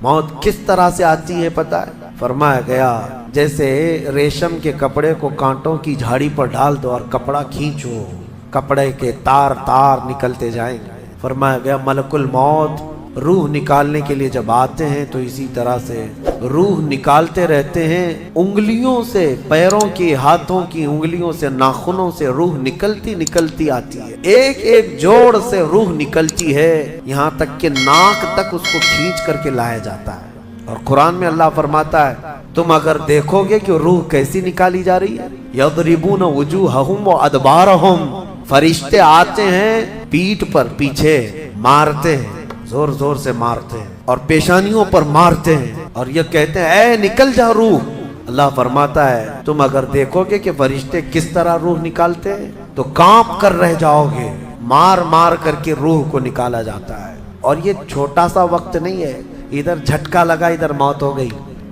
موت کس طرح سے آتی ہے پتہ ہے؟ فرمایا گیا جیسے ریشم کے کپڑے کو کانٹوں کی جھاڑی پر ڈال دو اور کپڑا کھینچو، کپڑے کے تار تار نکلتے جائیں گے۔ فرمایا گیا ملک الموت روح نکالنے کے لیے جب آتے ہیں تو اسی طرح سے روح نکالتے رہتے ہیں، انگلیوں سے، پیروں کی، ہاتھوں کی انگلیوں سے، ناخنوں سے روح نکلتی آتی ہے، ایک ایک جوڑ سے روح نکلتی ہے، یہاں تک کہ ناک تک اس کو کھینچ کر کے لایا جاتا ہے۔ اور قرآن میں اللہ فرماتا ہے تم اگر دیکھو گے کہ روح کیسی نکالی جا رہی ہے، یضربون وجوہہم وادبارہم، فرشتے آتے ہیں پیٹھ پر، پیچھے مارتے ہیں، زور زور سے مارتے ہیں اور پیشانیوں پر مارتے ہیں اور یہ کہتے ہیں اے نکل جا روح۔ اللہ فرماتا ہے تم اگر دیکھو گے کہ فرشتے کس طرح روح نکالتے ہیں تو کانپ کر رہ جاؤ گے، مار مار کر کے روح کو نکالا جاتا ہے۔ اور یہ چھوٹا سا وقت نہیں ہے، ادھر جھٹکا لگا ادھر موت ہو گئی،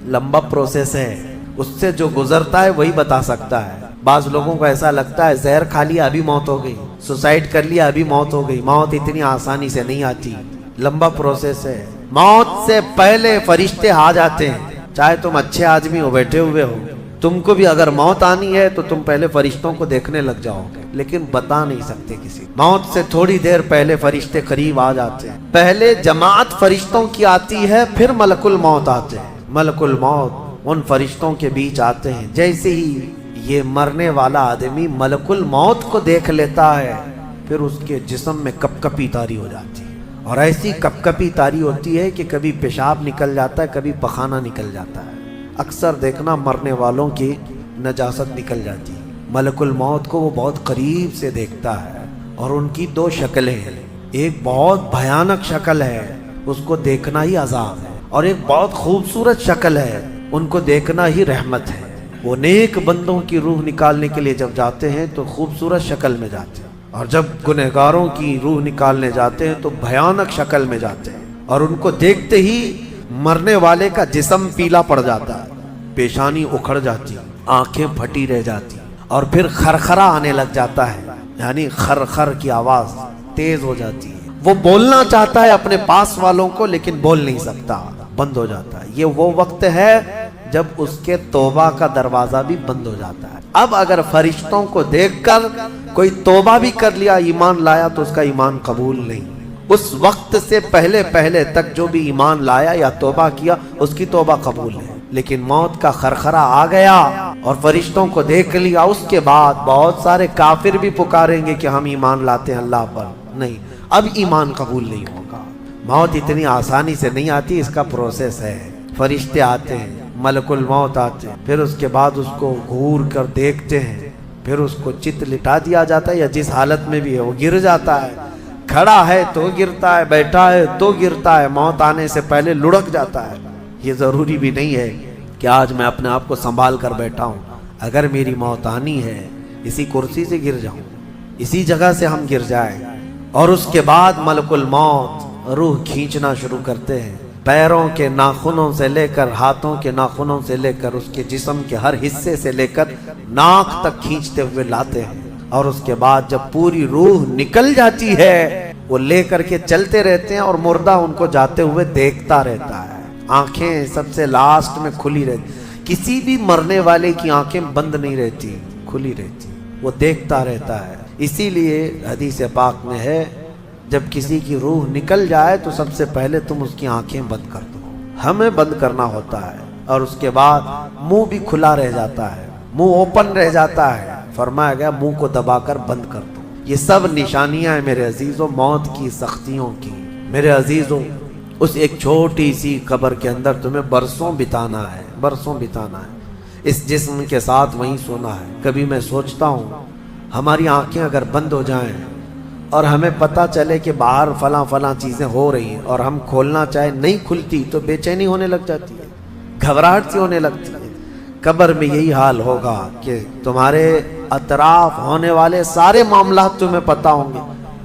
لمبا پروسیس ہے، اس سے جو گزرتا ہے وہی بتا سکتا ہے۔ بعض لوگوں کو ایسا لگتا ہے زہر کھا لیا ابھی موت ہو گئی، سوسائڈ کر لیا ابھی موت ہو گئی۔ موت اتنی آسانی سے نہیں آتی، لمبا پروسیس ہے۔ موت سے پہلے فرشتے آ جاتے ہیں، چاہے تم اچھے آدمی ہو، بیٹھے ہوئے ہو، تم کو بھی اگر موت آنی ہے تو تم پہلے فرشتوں کو دیکھنے لگ جاؤ گے، لیکن بتا نہیں سکتے کسی۔ موت سے تھوڑی دیر پہلے فرشتے قریب آ جاتے ہیں، پہلے جماعت فرشتوں کی آتی ہے، پھر ملک الموت آتے ہیں۔ ملک الموت ان فرشتوں کے بیچ آتے ہیں، جیسے ہی یہ مرنے والا آدمی ملک الموت کو دیکھ لیتا ہے پھر اس کے جسم میں کپ کپی طاری ہو جاتی ہے، اور ایسی کپ کپی طاری ہوتی ہے کہ کبھی پیشاب نکل جاتا ہے، کبھی پخانہ نکل جاتا ہے۔ اکثر دیکھنا مرنے والوں کی نجاست نکل جاتی ہے، ملک الموت کو وہ بہت قریب سے دیکھتا ہے، اور ان کی دو شکلیں ہیں، ایک بہت بھیانک شکل ہے اس کو دیکھنا ہی عذاب ہے، اور ایک بہت خوبصورت شکل ہے ان کو دیکھنا ہی رحمت ہے۔ وہ نیک بندوں کی روح نکالنے کے لیے جب جاتے ہیں تو خوبصورت شکل میں جاتے ہیں، اور جب گنہگاروں کی روح نکالنے جاتے ہیں تو بھیانک شکل میں جاتے ہیں، اور ان کو دیکھتے ہی مرنے والے کا جسم پیلا پڑ جاتا ہے، پیشانی اکھڑ جاتی، آنکھیں پھٹی رہ جاتی، اور پھر خرخرا آنے لگ جاتا ہے، یعنی خرخر کی آواز تیز ہو جاتی ہے۔ وہ بولنا چاہتا ہے اپنے پاس والوں کو لیکن بول نہیں سکتا، بند ہو جاتا ہے۔ یہ وہ وقت ہے جب اس کے توبہ کا دروازہ بھی بند ہو جاتا ہے۔ اب اگر فرشتوں کو دیکھ کر کوئی توبہ بھی کر لیا، ایمان لایا، تو اس کا ایمان قبول نہیں۔ اس وقت سے پہلے تک جو بھی ایمان لایا یا توبہ کیا اس کی توبہ قبول ہے، لیکن موت کا خرخرہ آ گیا اور فرشتوں کو دیکھ لیا، اس کے بعد بہت سارے کافر بھی پکاریں گے کہ ہم ایمان لاتے ہیں اللہ پر، نہیں، اب ایمان قبول نہیں ہوگا۔ موت اتنی آسانی سے نہیں آتی، اس کا پروسیس ہے۔ فرشتے آتے ہیں، ملک الموت آتے ہیں، پھر اس کے بعد اس کو گھور کر دیکھتے ہیں، پھر اس کو چت لٹا دیا جاتا ہے، یا جس حالت میں بھی ہے وہ گر جاتا ہے، کھڑا ہے تو گرتا ہے، بیٹھا ہے تو گرتا ہے، موت آنے سے پہلے لڑک جاتا ہے۔ یہ ضروری بھی نہیں ہے کہ آج میں اپنے آپ کو سنبھال کر بیٹھا ہوں، اگر میری موت آنی ہے اسی کرسی سے گر جاؤں، اسی جگہ سے ہم گر جائیں، اور اس کے بعد ملک الموت روح کھینچنا شروع کرتے ہیں، پیروں کے ناخنوں سے لے کر، ہاتھوں کے ناخنوں سے لے کر، اس کے جسم کے ہر حصے سے لے کر ناک تک کھینچتے ہوئے لاتے ہیں، اور اس کے بعد جب پوری روح نکل جاتی ہے وہ لے کر کے چلتے رہتے ہیں، اور مردہ ان کو جاتے ہوئے دیکھتا رہتا ہے، آنکھیں سب سے لاسٹ میں کھلی رہتی، کسی بھی مرنے والے کی آنکھیں بند نہیں رہتی، کھلی رہتی، وہ دیکھتا رہتا ہے۔ اسی لیے حدیث پاک میں ہے جب کسی کی روح نکل جائے تو سب سے پہلے تم اس کی آنکھیں بند کر دو، ہمیں بند کرنا ہوتا ہے، اور اس کے بعد منہ بھی کھلا رہ جاتا ہے، منہ اوپن رہ جاتا ہے، فرمایا گیا منہ کو دبا کر بند کر دو۔ یہ سب نشانیاں ہیں میرے عزیزوں موت کی سختیوں کی۔ میرے عزیزوں اس ایک چھوٹی سی قبر کے اندر تمہیں برسوں بتانا ہے، برسوں بتانا ہے، اس جسم کے ساتھ وہیں سونا ہے۔ کبھی میں سوچتا ہوں ہماری آنکھیں اگر بند ہو جائیں اور ہمیں پتہ چلے کہ باہر فلاں چیزیں ہو رہی ہیں اور ہم کھولنا چاہے نہیں کھلتی تو بے چینی ہونے لگ جاتی ہے، گھبراہٹ سی ہونے لگتی ہے۔ قبر میں یہی حال ہوگا کہ تمہارے اطراف ہونے والے سارے معاملات تمہیں پتہ ہوں گے،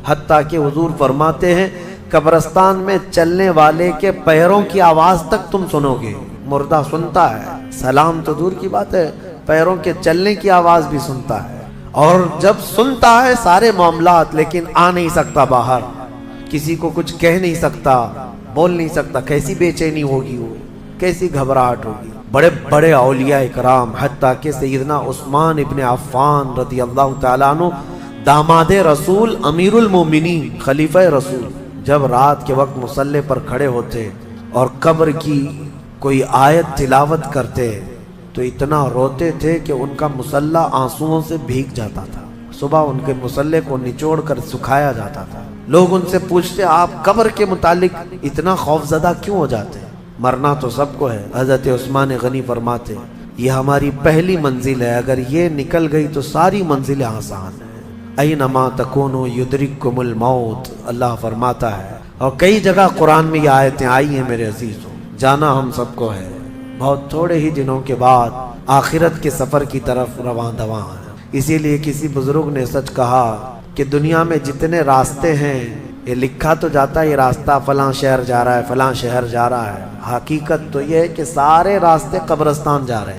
حتیٰ کہ حضور فرماتے ہیں قبرستان میں چلنے والے کے پیروں کی آواز تک تم سنو گے۔ مردہ سنتا ہے، سلام تو دور کی بات ہے، پیروں کے چلنے کی آواز بھی سنتا ہے، اور جب سنتا ہے سارے معاملات لیکن آ نہیں سکتا باہر، کسی کو کچھ کہہ نہیں سکتا، بول نہیں سکتا، کیسی بے چینی ہوگی وہ، کیسی گھبراہٹ ہوگی۔ بڑے بڑے اولیاء کرام حتیٰ کہ سیدنا عثمان ابن عفان رضی اللہ تعالیٰ عنہ داماد رسول، امیر المومنین، خلیفہ رسول، جب رات کے وقت مصلی پر کھڑے ہوتے اور قبر کی کوئی آیت تلاوت کرتے تو اتنا روتے تھے کہ ان کا مصلی آنسوؤں سے بھیگ جاتا تھا۔ صبح ان کے مصلی کو نچوڑ کر سکھایا جاتا تھا۔ لوگ ان سے پوچھتے آپ قبر کے متعلق اتنا خوفزدہ کیوں ہو جاتے ہیں؟ مرنا تو سب کو ہے۔ حضرت عثمان غنی فرماتے یہ ہماری پہلی منزل ہے، اگر یہ نکل گئی تو ساری منزلیں آسان ہیں۔ اینما تکونوا یدرککم الموت، اللہ فرماتا ہے، اور کئی جگہ قرآن میں یہ آیتیں آئی ہیں میرے عزیزوں۔ جانا ہم سب کو ہے، بہت تھوڑے ہی دنوں کے بعد آخرت کے سفر کی طرف رواں دواں ہیں۔ اسی لیے کسی بزرگ نے سچ کہا کہ دنیا میں جتنے راستے ہیں یہ لکھا تو جاتا ہے یہ راستہ فلاں شہر جا رہا ہے، فلاں شہر جا رہا ہے، حقیقت تو یہ ہے کہ سارے راستے قبرستان جا رہے ہیں۔